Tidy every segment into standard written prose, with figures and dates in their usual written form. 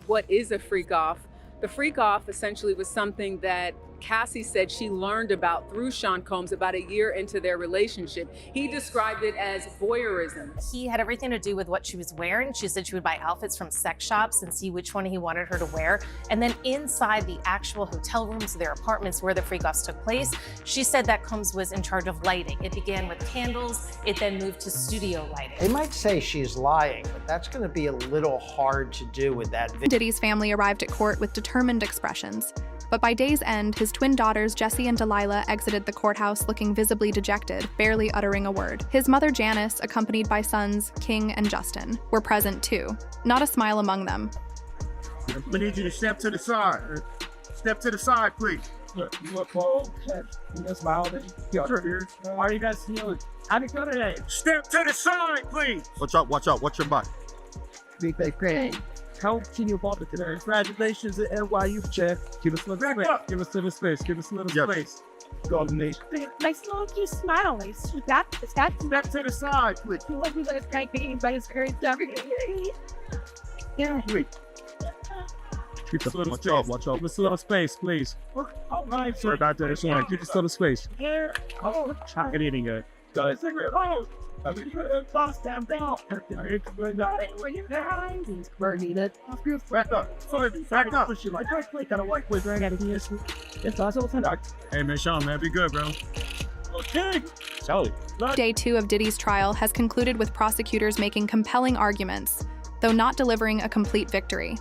What is a freak-off? The freak-off essentially was something that Cassie said she learned about through Sean Combs about a year into their relationship. He described it as voyeurism. He had everything to do with what she was wearing. She said she would buy outfits from sex shops and see which one he wanted her to wear. And then inside the actual hotel rooms of their apartments where the freak-offs took place, she said that Combs was in charge of lighting. It began with candles, it then moved to studio lighting. They might say she's lying, but that's going to be a little hard to do with that video. Diddy's family arrived at court with determined expressions. But by day's end, his twin daughters, Jessie and Delilah, exited the courthouse looking visibly dejected, barely uttering a word. His mother, Janice, accompanied by sons King and Justin, were present too. Not a smile among them. We need you to step to the side. Step to the side, please. You look cold. You smile. Are you guys feeling? How do you feel today? Step to the side, please. Watch out, watch out. Watch your butt. Big great. How can you involve it today? Congratulations at NYU, Jeff. Give us a little space. Give us a little space. Give us a little space. Golden Nation. Nice little you smile. Step to the side, please. You look like it's great being by his courage. Yeah. Wait. Give us a little space. Watch out. Give us a little space, please. Oh, nice. Sorry about that. Give us a little space. Here. Oh, Good eating, guys. guys. Oh. Boss down down. When you're behind, he's burning it. Back up. Sorry, back up. It's also Hey, man, Sean, man, be good, bro. Okay. Sally. Day 2 of Diddy's trial has concluded with prosecutors making compelling arguments, though not delivering a complete victory.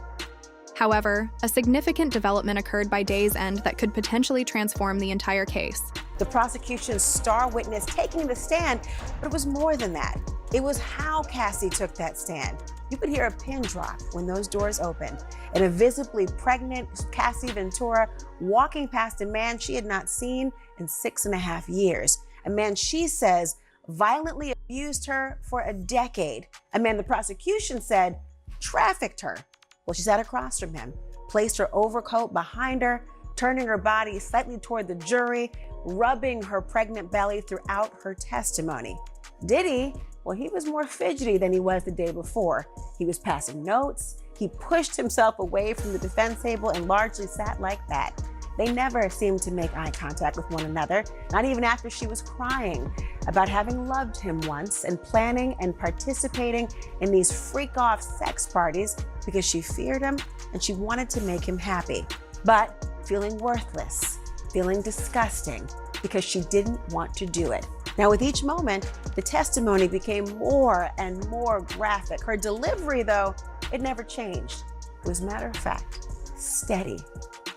However, a significant development occurred by day's end that could potentially transform the entire case. The prosecution's star witness taking the stand, but it was more than that. It was how Cassie took that stand. You could hear a pin drop when those doors opened, and a visibly pregnant Cassie Ventura walking past a man she had not seen in 6.5 years. A man she says violently abused her for a decade. A man the prosecution said trafficked her. Well, she sat across from him, placed her overcoat behind her, turning her body slightly toward the jury, rubbing her pregnant belly throughout her testimony. Diddy, well, he was more fidgety than he was the day before. He was passing notes. He pushed himself away from the defense table and largely sat like that. They never seemed to make eye contact with one another, not even after she was crying about having loved him once and planning and participating in these freak-off sex parties because she feared him and she wanted to make him happy, but feeling worthless, feeling disgusting because she didn't want to do it. Now, with each moment, the testimony became more and more graphic. Her delivery, though, it never changed. It was matter of fact, steady,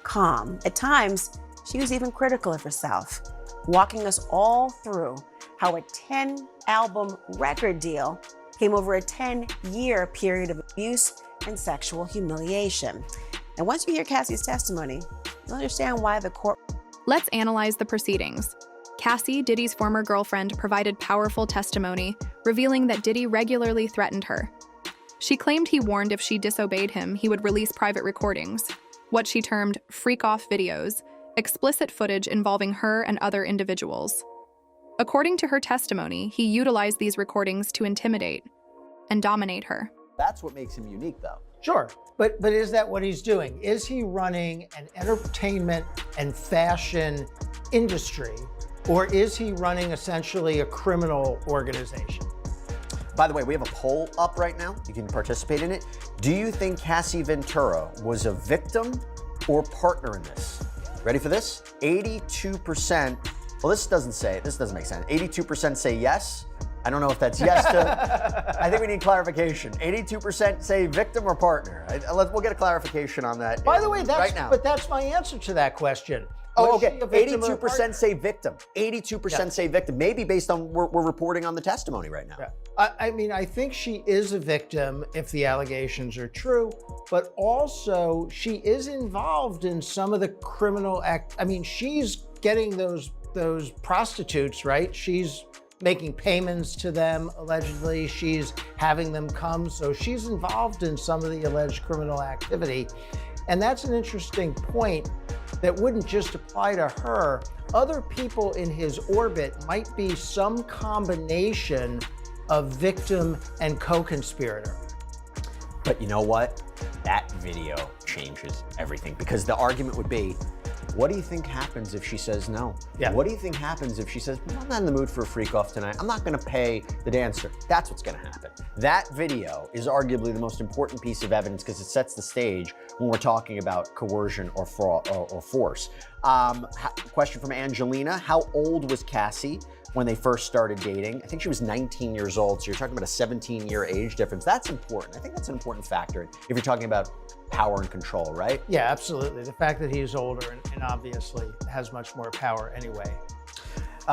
calm. At times, she was even critical of herself, walking us all through how a 10-album record deal came over a 10-year period of abuse and sexual humiliation. And once you hear Cassie's testimony, you'll understand why the court... Let's analyze the proceedings. Cassie, Diddy's former girlfriend, provided powerful testimony, revealing that Diddy regularly threatened her. She claimed he warned if she disobeyed him, he would release private recordings, what she termed freak-off videos, explicit footage involving her and other individuals. According to her testimony, he utilized these recordings to intimidate and dominate her. That's what makes him unique, though. Sure, but is that what he's doing? Is he running an entertainment and fashion industry, or is he running essentially a criminal organization? By the way, we have a poll up right now. You can participate in it. Do you think Cassie Ventura was a victim or partner in this? Ready for this? 82%. Well, this doesn't make sense. 82% say yes. I don't know if that's yes to, I think we need clarification. 82% say victim or partner. We'll get a clarification on that. By the way, right now. But that's my answer to that question. Oh, okay. 82% say victim. 82% say victim. Maybe based on we're reporting on the testimony right now. Yeah. I mean, I think she is a victim if the allegations are true, but also she is involved in some of the criminal act. I mean, she's getting those prostitutes, right? She's making payments to them, allegedly. She's having them come. So she's involved in some of the alleged criminal activity. And that's an interesting point that wouldn't just apply to her. Other people in his orbit might be some combination of victim and co-conspirator. But you know what? that video changes everything, because the argument would be, what do you think happens if she says no? Yeah. What do you think happens if she says, I'm not in the mood for a freak-off tonight. I'm not gonna pay the dancer. That's what's gonna happen. That video is arguably the most important piece of evidence because it sets the stage when we're talking about coercion or fraud or force. Question from Angelina, how old was Cassie when they first started dating? I think she was 19 years old, so you're talking about a 17-year age difference. That's important. I think that's an important factor if you're talking about power and control, right? Yeah, absolutely. The fact that he's older and obviously has much more power anyway.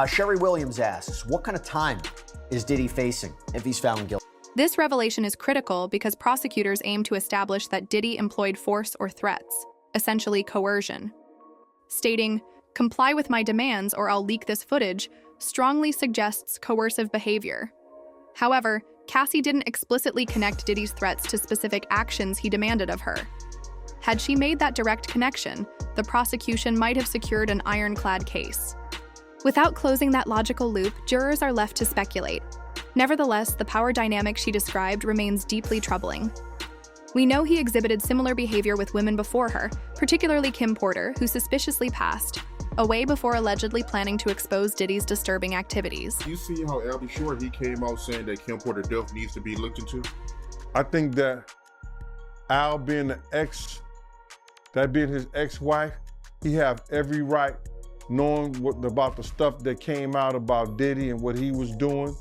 Sherry Williams asks, what kind of time is Diddy facing if he's found guilty? This revelation is critical because prosecutors aim to establish that Diddy employed force or threats, essentially coercion. Stating, "Comply with my demands or I'll leak this footage," strongly suggests coercive behavior. However, Cassie didn't explicitly connect Diddy's threats to specific actions he demanded of her. Had she made that direct connection, the prosecution might have secured an ironclad case. Without closing that logical loop, jurors are left to speculate. Nevertheless, the power dynamic she described remains deeply troubling. We know he exhibited similar behavior with women before her, particularly Kim Porter, who suspiciously passed away before allegedly planning to expose Diddy's disturbing activities. You see how Albie Shore, he came out saying that Kim Porter death needs to be looked into? I think that Al being being his ex-wife, he have every right, knowing about the stuff that came out about Diddy and what he was doing.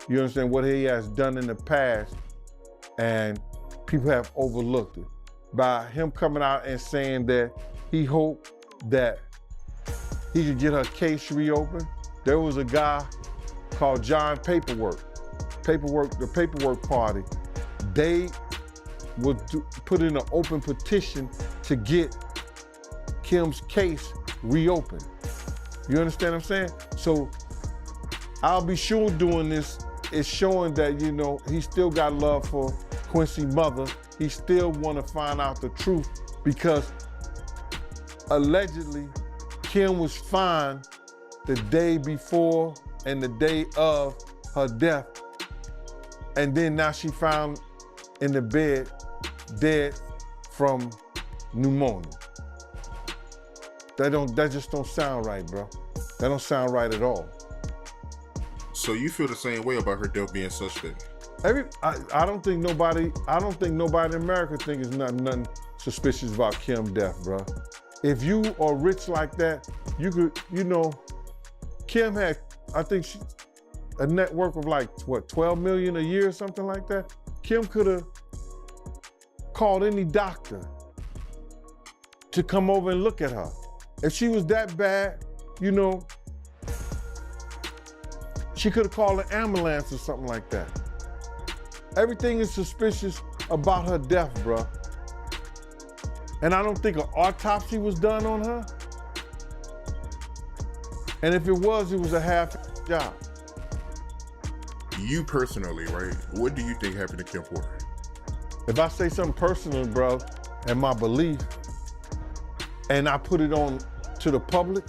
You understand what he has done in the past, and people have overlooked it. By him coming out and saying that he hoped that he could get her case reopened. There was a guy called John the Paperwork Party. They would put in an open petition to get Kim's case reopened. You understand what I'm saying? So I'll be sure doing this is showing that, you know, he still got love for Quincy's mother. He still want to find out the truth because allegedly Kim was fine the day before and the day of her death. And then now she found in the bed dead from pneumonia. That just don't sound right, bro. That don't sound right at all. So you feel the same way about her death being suspect? I don't think nobody in America thinks nothing suspicious about Kim's death, bro. If you are rich like that, you could, you know, Kim had, I think a net worth of like, what, 12 million a year or something like that? Kim could have called any doctor to come over and look at her. If she was that bad, you know, she could have called an ambulance or something like that. Everything is suspicious about her death, bro. And I don't think an autopsy was done on her. And if it was a half job. You personally, right? What do you think happened to Kim Porter? If I say something personal, bro, and my belief, and I put it on to the public,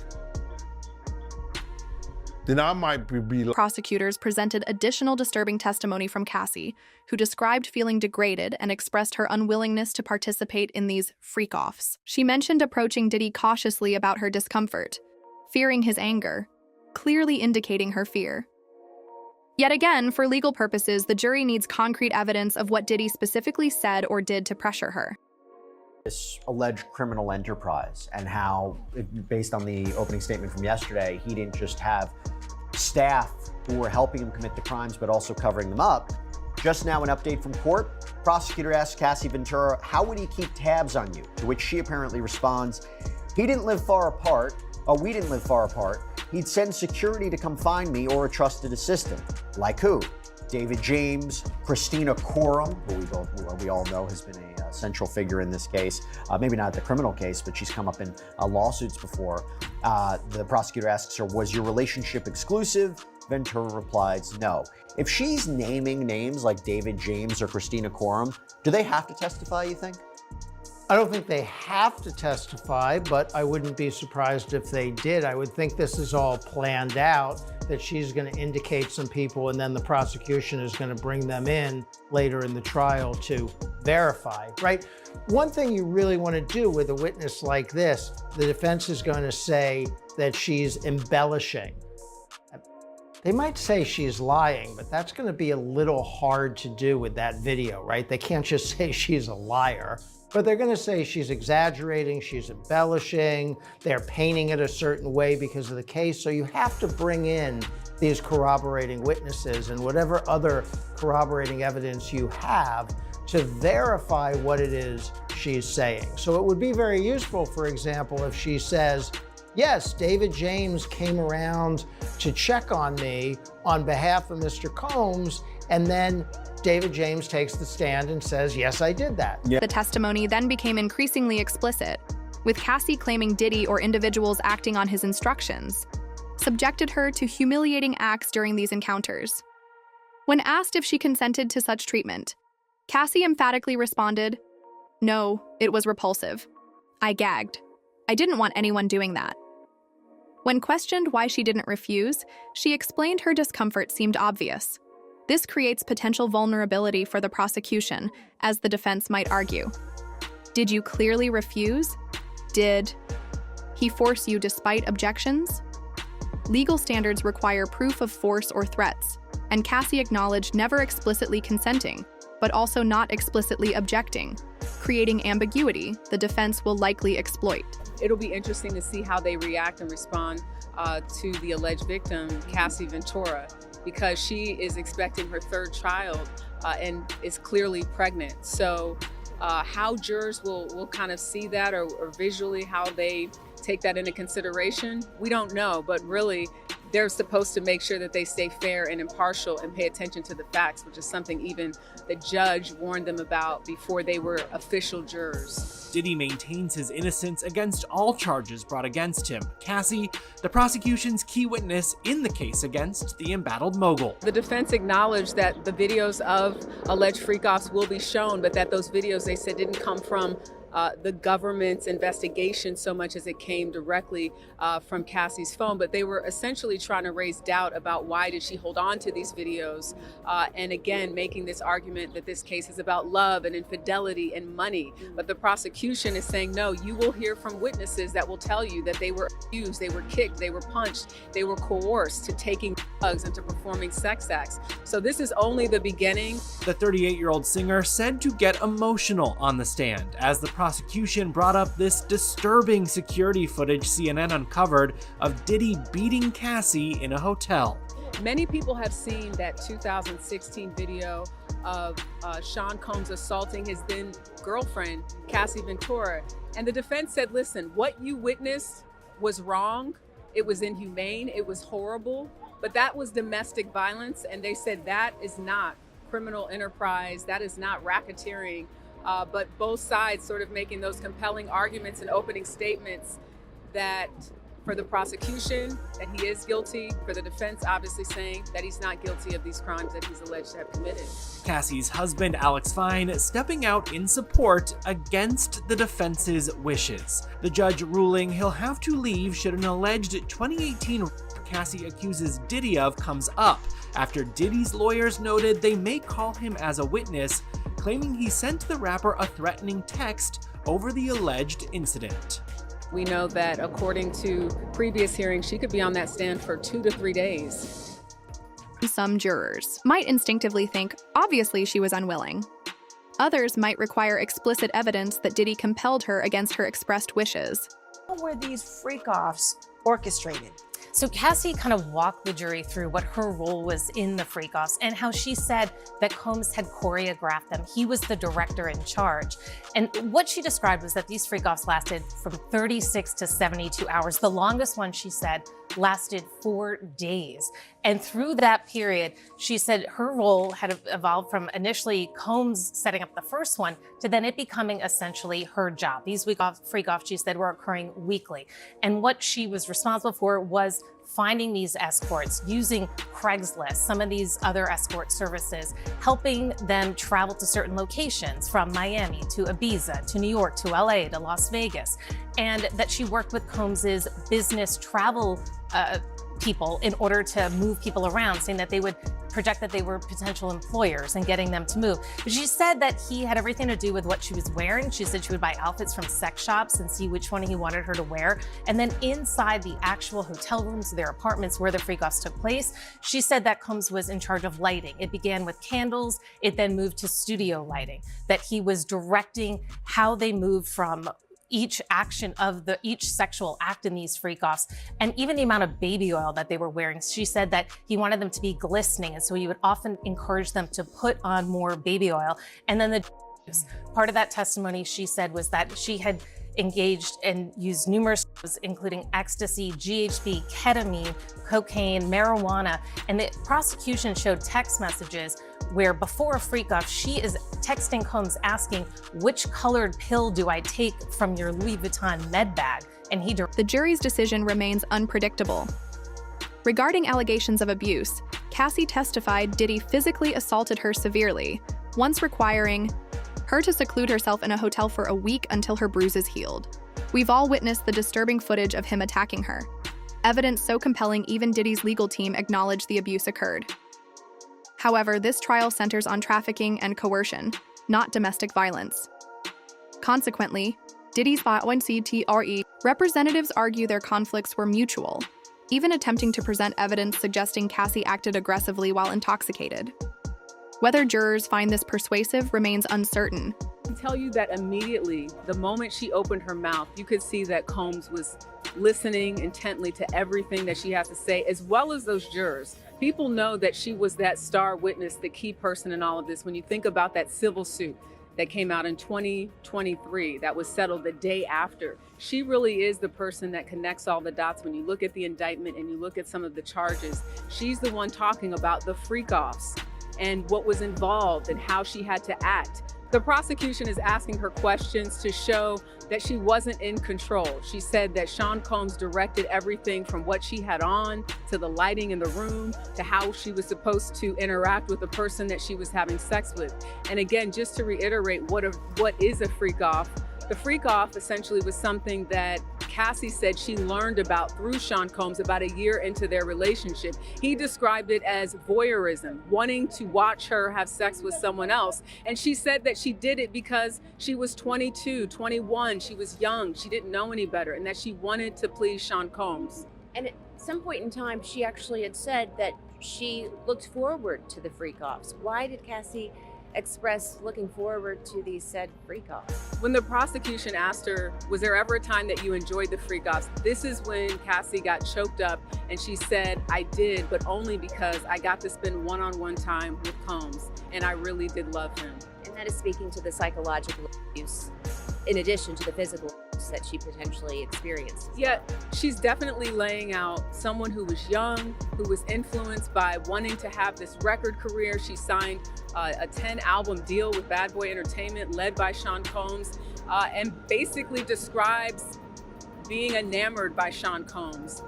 then I might be. Prosecutors presented additional disturbing testimony from Cassie, who described feeling degraded and expressed her unwillingness to participate in these freak-offs. She mentioned approaching Diddy cautiously about her discomfort, fearing his anger, clearly indicating her fear. Yet again, for legal purposes, the jury needs concrete evidence of what Diddy specifically said or did to pressure her. This alleged criminal enterprise and how, based on the opening statement from yesterday, he didn't just have staff who were helping him commit the crimes, but also covering them up. Just now, an update from court. Prosecutor asks Cassie Ventura, how would he keep tabs on you? To which she apparently responds, he didn't live far apart. Oh, we didn't live far apart. He'd send security to come find me or a trusted assistant. Like who? David James, Christina Courtroom, who we all know has been a central figure in this case. Maybe not the criminal case, but she's come up in lawsuits before. The prosecutor asks her, was your relationship exclusive? Ventura replies, no. If she's naming names like David James or Christina Courtroom, do they have to testify, you think? I don't think they have to testify, but I wouldn't be surprised if they did. I would think this is all planned out, that she's going to indicate some people and then the prosecution is going to bring them in later in the trial to verify, right? One thing you really want to do with a witness like this, the defense is going to say that she's embellishing. They might say she's lying, but that's going to be a little hard to do with that video, right? They can't just say she's a liar, but they're going to say she's exaggerating, she's embellishing, they're painting it a certain way because of the case. So you have to bring in these corroborating witnesses and whatever other corroborating evidence you have to verify what it is she's saying. So it would be very useful, for example, if she says, yes, David James came around to check on me on behalf of Mr. Combs, and then David James takes the stand and says, yes, I did that. The testimony then became increasingly explicit, with Cassie claiming Diddy or individuals acting on his instructions subjected her to humiliating acts during these encounters. When asked if she consented to such treatment, Cassie emphatically responded, "No, it was repulsive. I gagged. I didn't want anyone doing that." When questioned why she didn't refuse, she explained her discomfort seemed obvious. This creates potential vulnerability for the prosecution, as the defense might argue. Did you clearly refuse? Did he force you despite objections? Legal standards require proof of force or threats, and Cassie acknowledged never explicitly consenting, but also not explicitly objecting, creating ambiguity the defense will likely exploit. It'll be interesting to see how they react and respond to the alleged victim, Cassie Ventura, because she is expecting her third child and is clearly pregnant. So how jurors will kind of see that or visually how they take that into consideration, we don't know, but really they're supposed to make sure that they stay fair and impartial and pay attention to the facts, which is something even the judge warned them about before they were official jurors. Diddy maintains his innocence against all charges brought against him. Cassie, the prosecution's key witness in the case against the embattled mogul. The defense acknowledged that the videos of alleged freak-offs will be shown, but that those videos, they said, didn't come from the government's investigation so much as it came directly from Cassie's phone, but they were essentially trying to raise doubt about why did she hold on to these videos, and again making this argument that this case is about love and infidelity and money. But the prosecution is saying, no, you will hear from witnesses that will tell you that they were abused, they were kicked, they were punched, they were coerced to taking drugs and to performing sex acts. So this is only the beginning. The 38-year-old singer said to get emotional on the stand as the prosecution brought up this disturbing security footage CNN uncovered of Diddy beating Cassie in a hotel. Many people have seen that 2016 video of Sean Combs assaulting his then girlfriend, Cassie Ventura. And the defense said, listen, what you witnessed was wrong. It was inhumane. It was horrible. But that was domestic violence. And they said that is not criminal enterprise. That is not racketeering. But both sides sort of making those compelling arguments and opening statements that for the prosecution, that he is guilty, for the defense obviously saying that he's not guilty of these crimes that he's alleged to have committed. Cassie's husband, Alex Fine, stepping out in support against the defense's wishes. The judge ruling he'll have to leave should an alleged 2018 Cassie accuses Diddy of comes up, after Diddy's lawyers noted they may call him as a witness, claiming he sent the rapper a threatening text over the alleged incident. We know that according to previous hearings, she could be on that stand for 2 to 3 days. Some jurors might instinctively think, obviously she was unwilling. Others might require explicit evidence that Diddy compelled her against her expressed wishes. How were these freak-offs orchestrated? So Cassie kind of walked the jury through what her role was in the freak-offs and how she said that Combs had choreographed them. He was the director in charge. And what she described was that these freak-offs lasted from 36 to 72 hours. The longest one, she said, lasted 4 days. And through that period, she said her role had evolved from initially Combs setting up the first one to then it becoming essentially her job. These freak-offs, she said, were occurring weekly. And what she was responsible for was finding these escorts, using Craigslist, some of these other escort services, helping them travel to certain locations from Miami to Ibiza, to New York, to LA, to Las Vegas. And that she worked with Combs's business travel people in order to move people around, saying that they would project that they were potential employers and getting them to move. But she said that he had everything to do with what she was wearing. She said she would buy outfits from sex shops and see which one he wanted her to wear. And then inside the actual hotel rooms, their apartments where the freak-offs took place, she said that Combs was in charge of lighting. It began with candles. It then moved to studio lighting, that he was directing how they moved from each action of each sexual act in these freak-offs, and even the amount of baby oil that they were wearing. She said that he wanted them to be glistening, and so he would often encourage them to put on more baby oil. And then part of that testimony, she said, was that she had engaged and used numerous, including ecstasy, GHB, ketamine, cocaine, marijuana, and the prosecution showed text messages where before a freak-off, she is texting Combs asking, which colored pill do I take from your Louis Vuitton med bag? And the jury's decision remains unpredictable. Regarding allegations of abuse, Cassie testified Diddy physically assaulted her severely, once requiring her to seclude herself in a hotel for a week until her bruises healed. We've all witnessed the disturbing footage of him attacking her. Evidence so compelling even Diddy's legal team acknowledged the abuse occurred. However, this trial centers on trafficking and coercion, not domestic violence. Consequently, Diddy's representatives argue their conflicts were mutual, even attempting to present evidence suggesting Cassie acted aggressively while intoxicated. Whether jurors find this persuasive remains uncertain. I can tell you that immediately, the moment she opened her mouth, you could see that Combs was listening intently to everything that she has to say, as well as those jurors. People know that she was that star witness, the key person in all of this. When you think about that civil suit that came out in 2023, that was settled the day after, she really is the person that connects all the dots. When you look at the indictment and you look at some of the charges, she's the one talking about the freak-offs and what was involved and how she had to act. The prosecution is asking her questions to show that she wasn't in control. She said that Sean Combs directed everything from what she had on to the lighting in the room to how she was supposed to interact with the person that she was having sex with. And again, just to reiterate what is a freak-off, the freak-off essentially was something that Cassie said she learned about through Sean Combs about a year into their relationship. He described it as voyeurism, wanting to watch her have sex with someone else. And she said that she did it because she was 22, 21, she was young, she didn't know any better, and that she wanted to please Sean Combs. And at some point in time, she actually had said that she looked forward to the freak-offs. Why did Cassie express looking forward to these said freak-offs? When the prosecution asked her, was there ever a time that you enjoyed the freak-offs? This is when Cassie got choked up and she said, I did, but only because I got to spend one-on-one time with Combs and I really did love him. And that is speaking to the psychological abuse in addition to the physical abuse that she potentially experienced. Yeah, she's definitely laying out someone who was young, who was influenced by wanting to have this record career. She signed a 10-album deal with Bad Boy Entertainment led by Sean Combs, and basically describes being enamored by Sean Combs,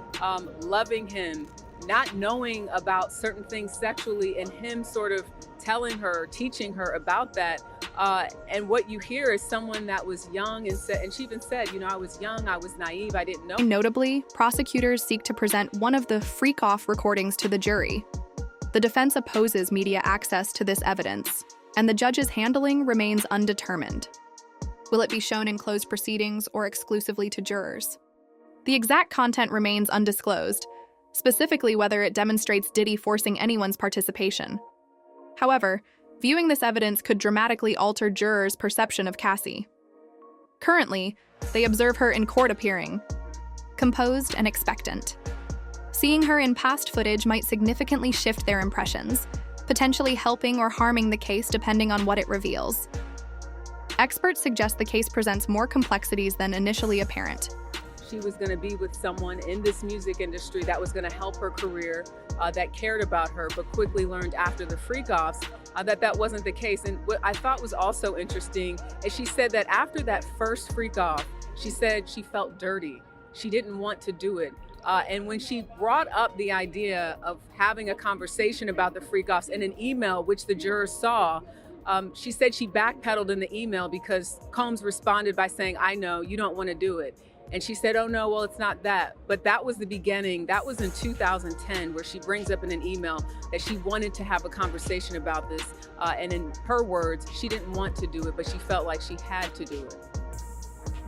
loving him, not knowing about certain things sexually, and him sort of telling her, teaching her about that. And what you hear is someone that was young and she even said, you know, I was young, I was naive, I didn't know. Notably, prosecutors seek to present one of the freak-off recordings to the jury. The defense opposes media access to this evidence, and the judge's handling remains undetermined. Will it be shown in closed proceedings or exclusively to jurors? The exact content remains undisclosed, specifically whether it demonstrates Diddy forcing anyone's participation. However, viewing this evidence could dramatically alter jurors' perception of Cassie. Currently, they observe her in court appearing, composed and expectant. Seeing her in past footage might significantly shift their impressions, potentially helping or harming the case depending on what it reveals. Experts suggest the case presents more complexities than initially apparent. She was going to be with someone in this music industry that was going to help her career, that cared about her, but quickly learned after the freak-offs that wasn't the case. And what I thought was also interesting is she said that after that first freak-off, she said she felt dirty. She didn't want to do it. And when she brought up the idea of having a conversation about the freak-offs in an email, which the jurors saw, she said she backpedaled in the email because Combs responded by saying, I know, you don't want to do it. And she said, oh no, well, it's not that. But that was the beginning. That was in 2010, where she brings up in an email that she wanted to have a conversation about this. And in her words, she didn't want to do it, but she felt like she had to do it.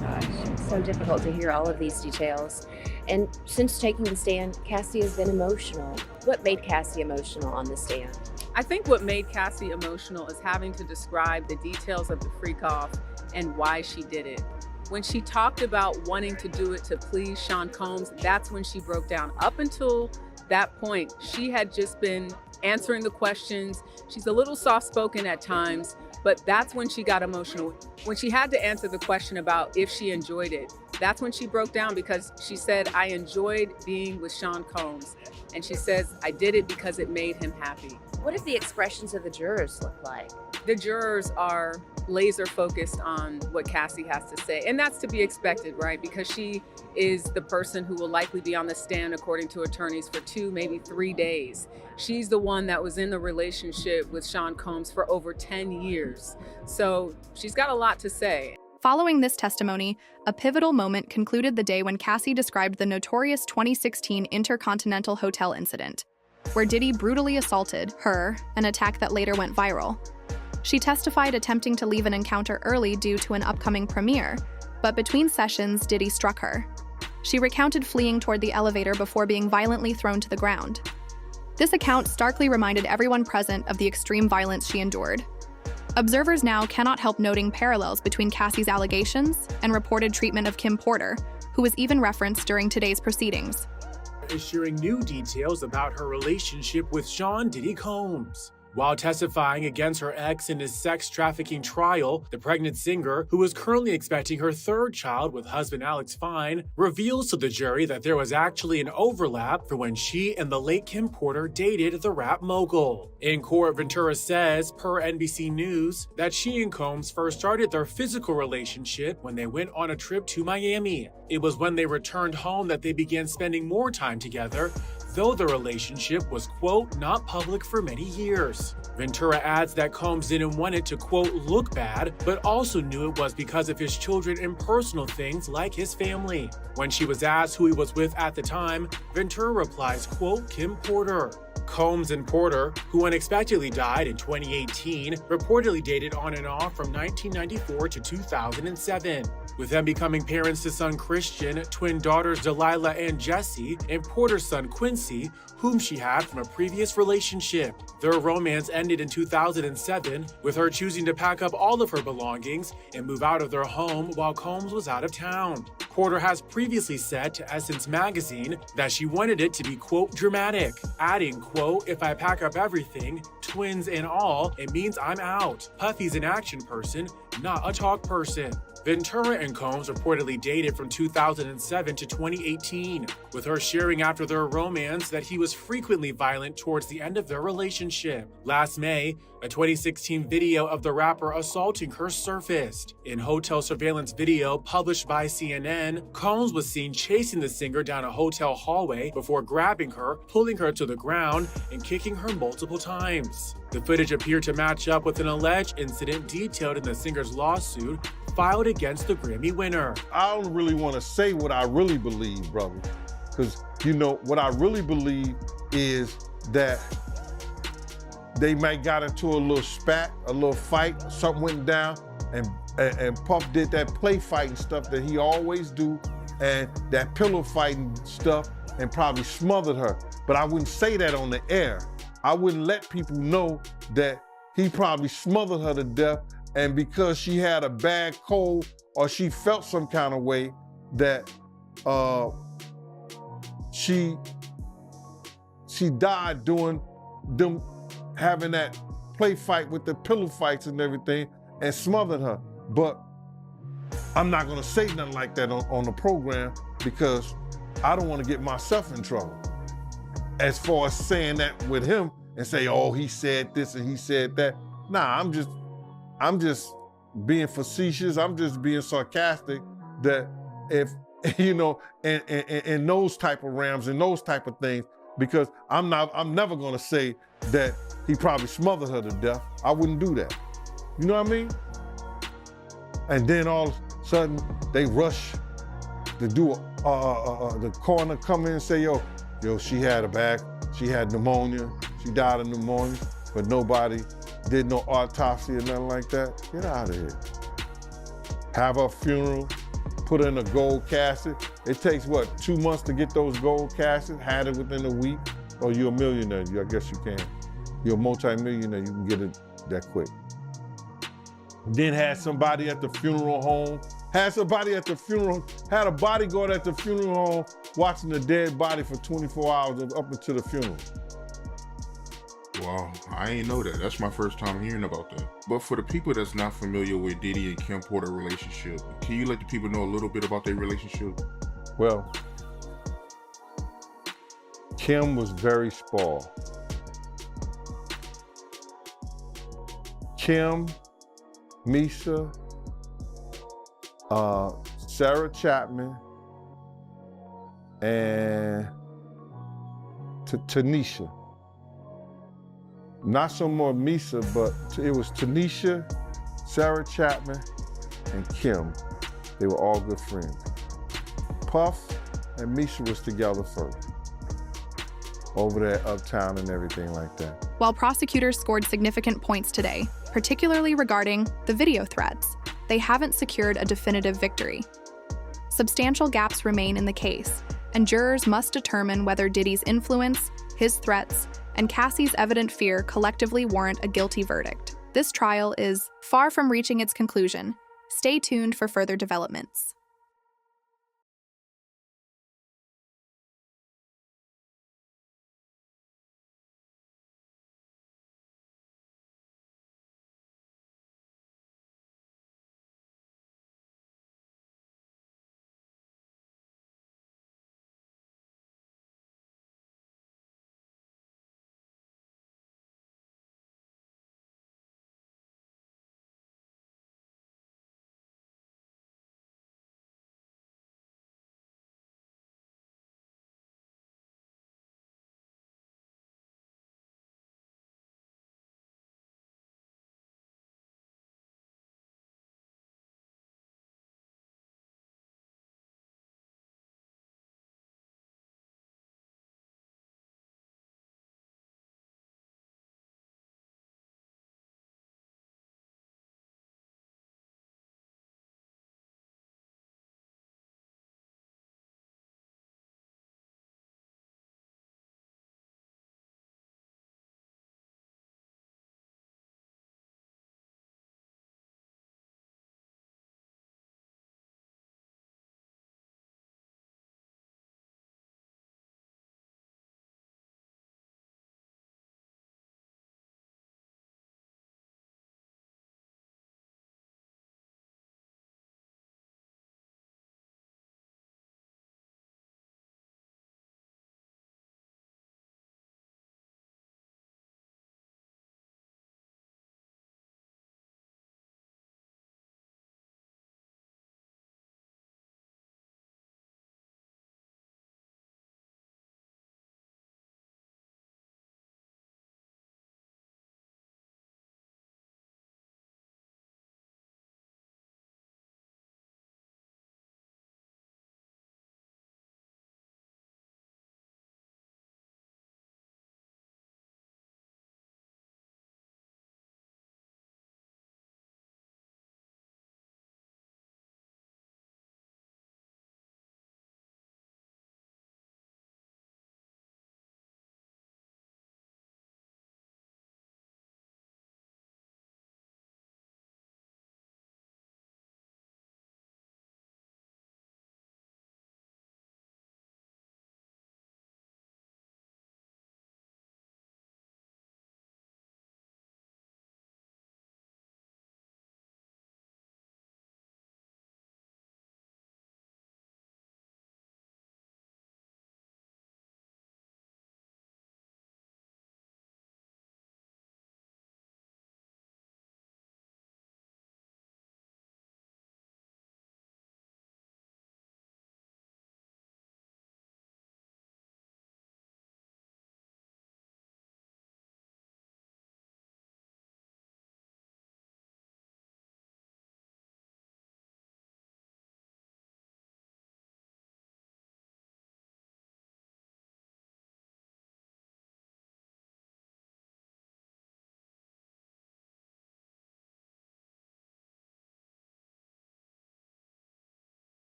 Gosh, it's so difficult to hear all of these details. And since taking the stand, Cassie has been emotional. What made Cassie emotional on the stand? I think what made Cassie emotional is having to describe the details of the Freak-0ff and why she did it. When she talked about wanting to do it to please Sean Combs, that's when she broke down. Up until that point, she had just been answering the questions. She's a little soft-spoken at times, but that's when she got emotional. When she had to answer the question about if she enjoyed it, that's when she broke down, because she said, I enjoyed being with Sean Combs. And she says, I did it because it made him happy. What did the expressions of the jurors look like? The jurors are laser focused on what Cassie has to say. And that's to be expected, right? Because she is the person who will likely be on the stand, according to attorneys, for 2, maybe 3 days. She's the one that was in the relationship with Sean Combs for over 10 years. So she's got a lot to say. Following this testimony, a pivotal moment concluded the day when Cassie described the notorious 2016 Intercontinental Hotel incident, where Diddy brutally assaulted her, an attack that later went viral. She testified attempting to leave an encounter early due to an upcoming premiere, but between sessions, Diddy struck her. She recounted fleeing toward the elevator before being violently thrown to the ground. This account starkly reminded everyone present of the extreme violence she endured. Observers now cannot help noting parallels between Cassie's allegations and reported treatment of Kim Porter, who was even referenced during today's proceedings. Is sharing new details about her relationship with Sean Diddy Combs. While testifying against her ex in his sex trafficking trial, the pregnant singer, who is currently expecting her 3rd child with husband Alex Fine, reveals to the jury that there was actually an overlap for when she and the late Kim Porter dated the rap mogul. In court, Ventura says, per NBC News, that she and Combs first started their physical relationship when they went on a trip to Miami. It was when they returned home that they began spending more time together, though the relationship was, quote, not public for many years. Ventura adds that Combs didn't want it to, quote, look bad, but also knew it was because of his children and personal things like his family. When she was asked who he was with at the time, Ventura replies, quote, Kim Porter. Combs and Porter, who unexpectedly died in 2018, reportedly dated on and off from 1994 to 2007, with them becoming parents to son Christian, twin daughters Delilah and Jessie, and Porter's son Quincy, whom she had from a previous relationship. Their romance ended in 2007, with her choosing to pack up all of her belongings and move out of their home while Combs was out of town. Porter has previously said to Essence magazine that she wanted it to be, quote, dramatic, adding, quote, if I pack up everything, twins and all, it means I'm out. Puffy's an action person, not a talk person. Ventura and Combs reportedly dated from 2007 to 2018, with her sharing after their romance that he was frequently violent towards the end of their relationship. Last May, a 2016 video of the rapper assaulting her surfaced. In hotel surveillance video published by CNN, Combs was seen chasing the singer down a hotel hallway before grabbing her, pulling her to the ground, and kicking her multiple times. The footage appeared to match up with an alleged incident detailed in the singer's lawsuit filed against the Grammy winner. I don't really want to say what I really believe, brother, because, you know, what I really believe is that they might got into a little spat, a little fight, something went down, and Puff did that play fighting stuff that he always do, and that pillow fighting stuff, and probably smothered her. But I wouldn't say that on the air. I wouldn't let people know that he probably smothered her to death, and because she had a bad cold or she felt some kind of way that she died doing them having that play fight with the pillow fights and everything and smothered her. But I'm not gonna say nothing like that on the program because I don't wanna get myself in trouble. As far as saying that with him and say, oh, he said this and he said that. Nah, I'm just being facetious. I'm just being sarcastic that if, you know, in those type of realms and those type of things, because I'm never gonna say that he probably smothered her to death. I wouldn't do that. You know what I mean? And then all of a sudden they rush the coroner come in and say, yo, she had she had pneumonia, she died of pneumonia, but nobody did no autopsy or nothing like that. Get out of here. Have her funeral, put her in a gold casket. It takes, what, 2 months to get those gold caskets? Had it within a week? Oh, you're a millionaire, I guess you can. You're a multi-millionaire, you can get it that quick. Then had somebody at the funeral home, had a bodyguard at the funeral home watching the dead body for 24 hours up until the funeral. Wow, I ain't know that. That's my first time hearing about that. But for the people that's not familiar with Diddy and Kim Porter relationship, can you let the people know a little bit about their relationship? Well, Kim was very spoiled. Kim, Misha, Sarah Chapman, and Tanisha. Not so more Misha, but it was Tanisha, Sarah Chapman, and Kim. They were all good friends. Puff and Misha was together first, over there uptown and everything like that. While prosecutors scored significant points today, particularly regarding the video threats, they haven't secured a definitive victory. Substantial gaps remain in the case, and jurors must determine whether Diddy's influence, his threats, and Cassie's evident fear collectively warrant a guilty verdict. This trial is far from reaching its conclusion. Stay tuned for further developments.